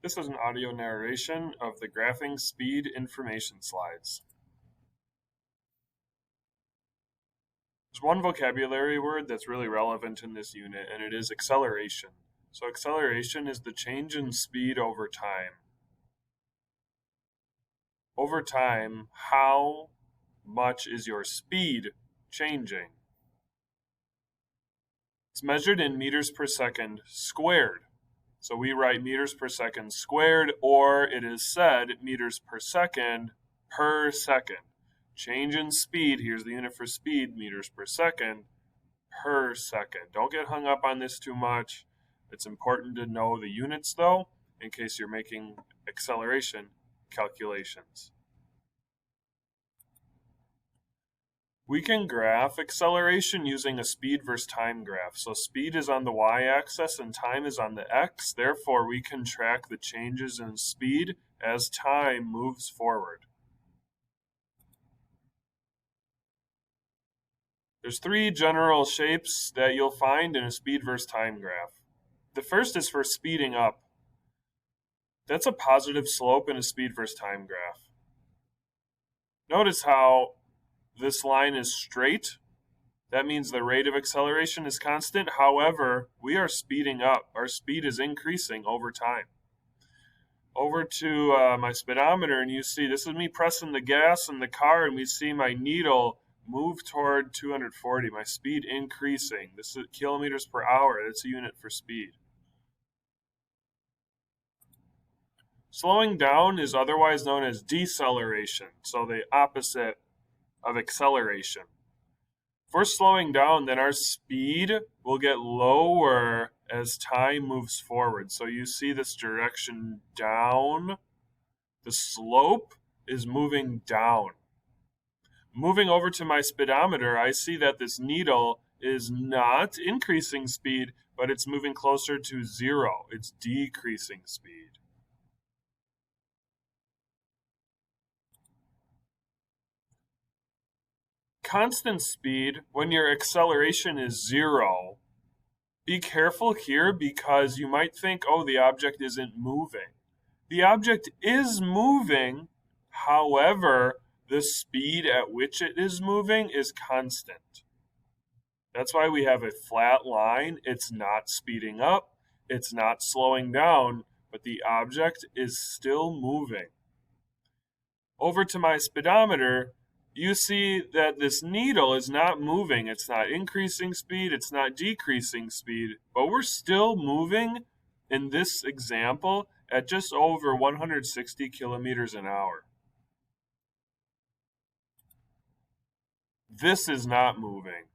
This is an audio narration of the graphing speed information slides. There's one vocabulary word that's really relevant in this unit, and it is acceleration. So acceleration is the change in speed over time. Over time, how much is your speed changing? It's measured in meters per second squared. So we write meters per second squared, or it is said meters per second. Change in speed, here's the unit for speed, meters per second per second. Don't get hung up on this too much. It's important to know the units, though, in case you're making acceleration calculations. We can graph acceleration using a speed versus time graph. So speed is on the y-axis and time is on the x. Therefore, we can track the changes in speed as time moves forward. There's three general shapes that you'll find in a speed versus time graph. The first is for speeding up. That's a positive slope in a speed versus time graph. Notice how this line is straight. That means the rate of acceleration is constant. However, we are speeding up. Our speed is increasing over time. Over to my speedometer, and you see this is me pressing the gas in the car, and we see my needle move toward 240, my speed increasing. This is kilometers per hour. That's a unit for speed. Slowing down is otherwise known as deceleration, so the opposite of acceleration. If we're slowing down, then our speed will get lower as time moves forward. So you see this direction down. The slope is moving down. Moving over to my speedometer, I see that this needle is not increasing speed, but it's moving closer to zero. It's decreasing speed. Constant speed, when your acceleration is zero, be careful here because you might think, oh, the object isn't moving. The object is moving, however, the speed at which it is moving is constant. That's why we have a flat line. It's not speeding up, it's not slowing down, but the object is still moving. Over to my speedometer, you see that this needle is not moving. It's not increasing speed, it's not decreasing speed, but we're still moving in this example at just over 160 kilometers an hour. This is not moving.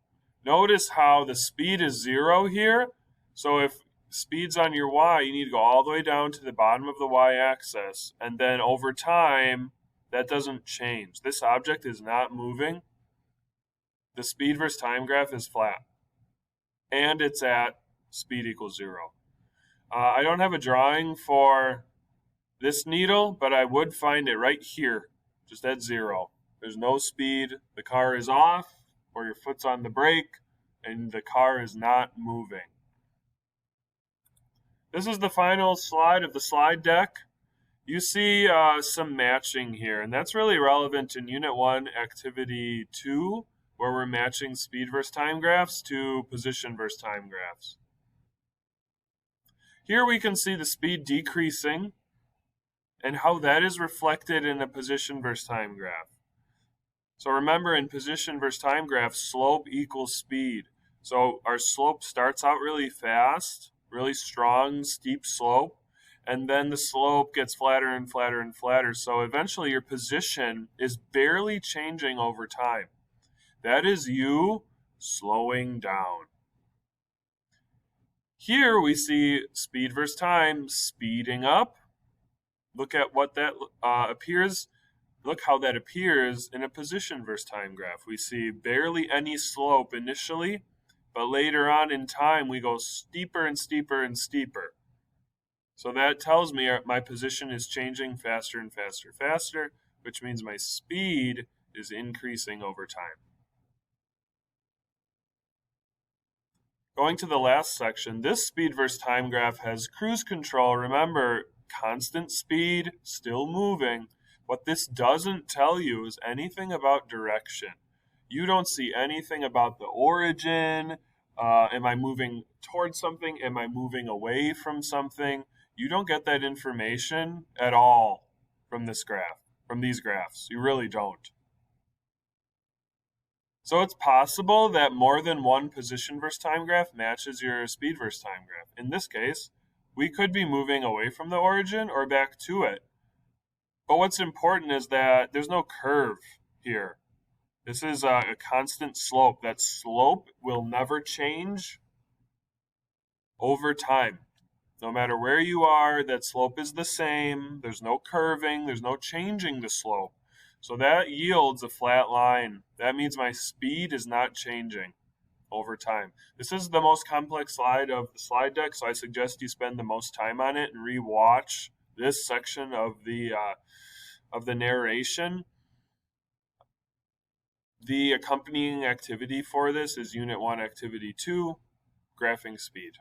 Notice how the speed is zero here. So if speed's on your y, you need to go all the way down to the bottom of the y-axis, and then over time, that doesn't change. This object is not moving. The speed versus time graph is flat. And it's at speed equals zero. I don't have a drawing for this needle, but I would find it right here, just at zero. There's no speed. The car is off, or your foot's on the brake, and the car is not moving. This is the final slide of the slide deck. You see some matching here, and that's really relevant in Unit 1, Activity 2, where we're matching speed versus time graphs to position versus time graphs. Here we can see the speed decreasing and how that is reflected in a position versus time graph. So remember, in position versus time graph, slope equals speed. So our slope starts out really fast, really strong, steep slope, and then the slope gets flatter and flatter and flatter. So eventually your position is barely changing over time. That is you slowing down. Here we see speed versus time speeding up. Look at what that appears. Look how that appears in a position versus time graph. We see barely any slope initially, but later on in time we go steeper and steeper and steeper. So that tells me my position is changing faster and faster, faster, which means my speed is increasing over time. Going to the last section, this speed versus time graph has cruise control. Remember, constant speed, still moving. What this doesn't tell you is anything about direction. You don't see anything about the origin. Am I moving towards something? Am I moving away from something? You don't get that information at all from this graph, from these graphs. You really don't. So it's possible that more than one position versus time graph matches your speed versus time graph. In this case, we could be moving away from the origin or back to it. But what's important is that there's no curve here. This is a constant slope. That slope will never change over time. No matter where you are, that slope is the same. There's no curving. There's no changing the slope. So that yields a flat line. That means my speed is not changing over time. This is the most complex slide of the slide deck, so I suggest you spend the most time on it and re-watch this section of the narration. The accompanying activity for this is Unit 1, Activity 2, Graphing Speed.